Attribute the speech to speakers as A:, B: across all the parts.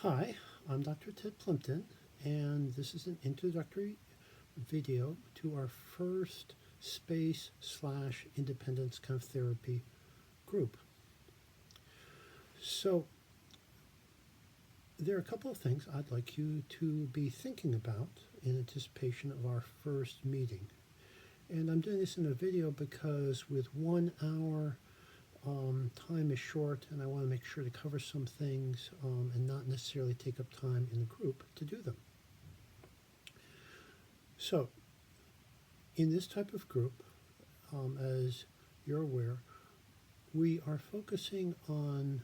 A: Hi, I'm Dr. Ted Plimpton, and this is an introductory video to our first space/independence kind of therapy group. So, there are a couple of things I'd like you to be thinking about in anticipation of our first meeting. And I'm doing this in a video because with 1 hour, time is short, and I want to make sure to cover some things and not necessarily take up time in the group to do them. So, in this type of group, as you're aware, we are focusing on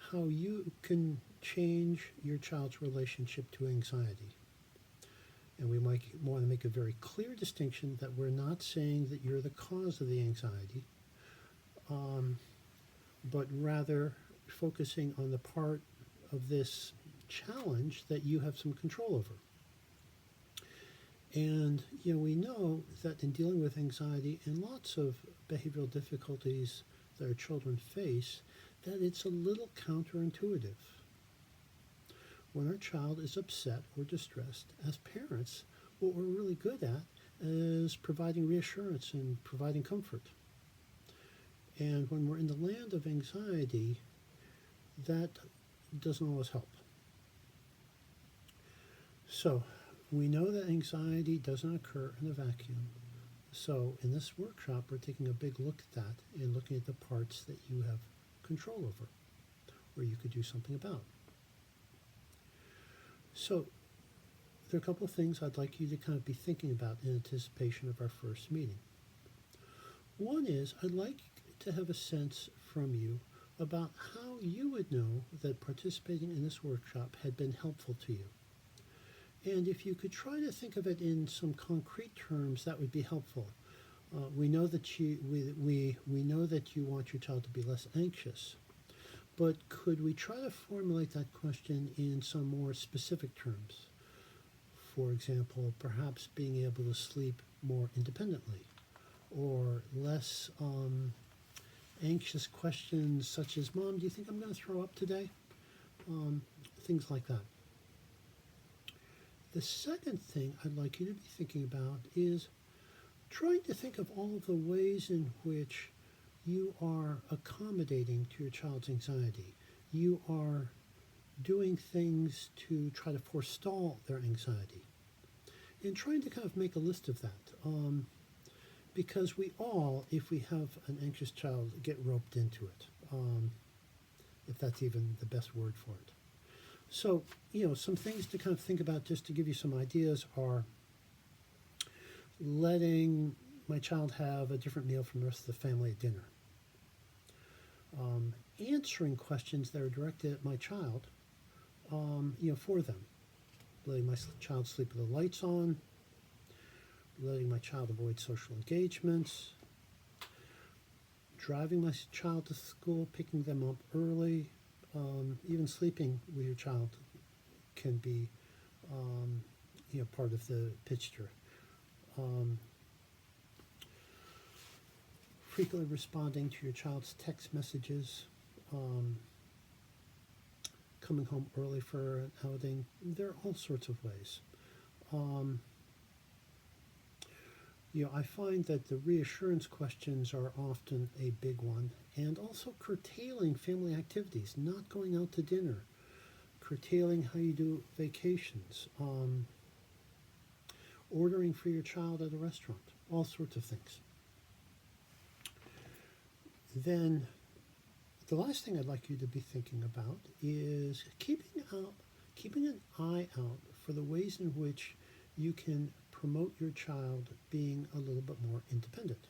A: how you can change your child's relationship to anxiety. And we might want to make a very clear distinction that we're not saying that you're the cause of the anxiety, but rather focusing on the part of this challenge that you have some control over. And we know that in dealing with anxiety and lots of behavioral difficulties that our children face, that it's a little counterintuitive. When our child is upset or distressed, as parents, what we're really good at is providing reassurance and providing comfort. And when we're in the land of anxiety, that doesn't always help. So, we know that anxiety doesn't occur in a vacuum. So, in this workshop, we're taking a big look at that and looking at the parts that you have control over, or you could do something about. So, there are a couple of things I'd like you to kind of be thinking about in anticipation of our first meeting. One is, I'd like to have a sense from you about how you would know that participating in this workshop had been helpful to you. And if you could try to think of it in some concrete terms, that would be helpful. We know that we know that you want your child to be less anxious, but could we try to formulate that question in some more specific terms? For example, perhaps being able to sleep more independently, or less anxious questions such as, "Mom, do you think I'm going to throw up today?" Things like that. The second thing I'd like you to be thinking about is trying to think of all of the ways in which you are accommodating to your child's anxiety. You are doing things to try to forestall their anxiety. And trying to kind of make a list of that. Because we all, if we have an anxious child, get roped into it, if that's even the best word for it. So, some things to kind of think about just to give you some ideas are letting my child have a different meal from the rest of the family at dinner. Answering questions that are directed at my child, for them. Letting my child sleep with the lights on, letting my child avoid social engagements, driving my child to school, picking them up early, even sleeping with your child can be, part of the picture. Frequently responding to your child's text messages, coming home early for an outing. There are all sorts of ways. I find that the reassurance questions are often a big one, and also curtailing family activities, not going out to dinner, curtailing how you do vacations, ordering for your child at a restaurant, all sorts of things. Then the last thing I'd like you to be thinking about is keeping an eye out for the ways in which you can promote your child being a little bit more independent.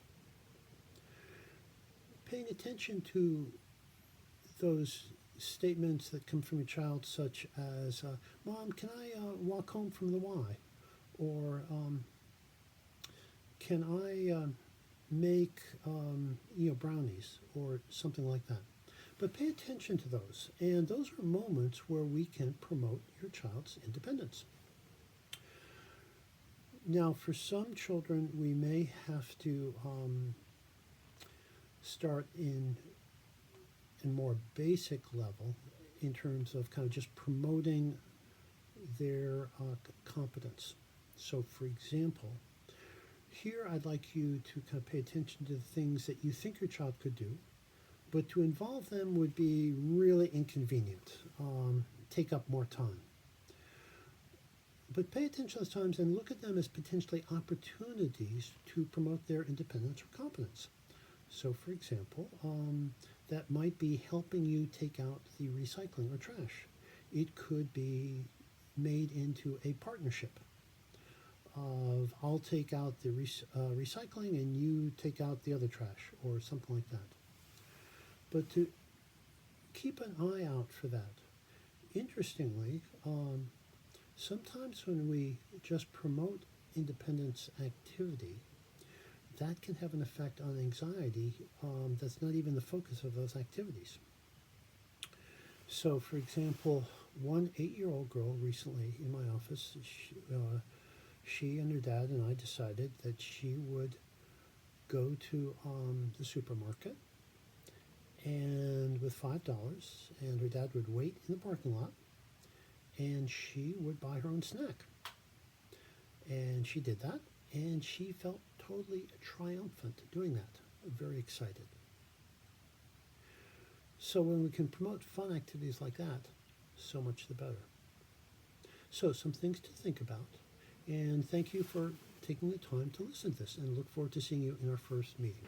A: Paying attention to those statements that come from your child, such as, "Mom, can I walk home from the Y?" Or, "Can I make brownies?" Or something like that. But pay attention to those, and those are moments where we can promote your child's independence. Now, for some children, we may have to start in a more basic level in terms of kind of just promoting their competence. So, for example, here I'd like you to kind of pay attention to the things that you think your child could do, but to involve them would be really inconvenient, take up more time. But pay attention to those times and look at them as potentially opportunities to promote their independence or competence. So, for example, that might be helping you take out the recycling or trash. It could be made into a partnership of I'll take out the recycling and you take out the other trash or something like that. But to keep an eye out for that. Interestingly, sometimes when we just promote independence activity, that can have an effect on anxiety that's not even the focus of those activities. So, for example, one 8-year-old girl recently in my office, she and her dad and I decided that she would go to the supermarket and with $5, and her dad would wait in the parking lot, and she would buy her own snack. And she did that, and she felt totally triumphant doing that, very excited. So when we can promote fun activities like that, so much the better. So some things to think about, and thank you for taking the time to listen to this, and look forward to seeing you in our first meeting.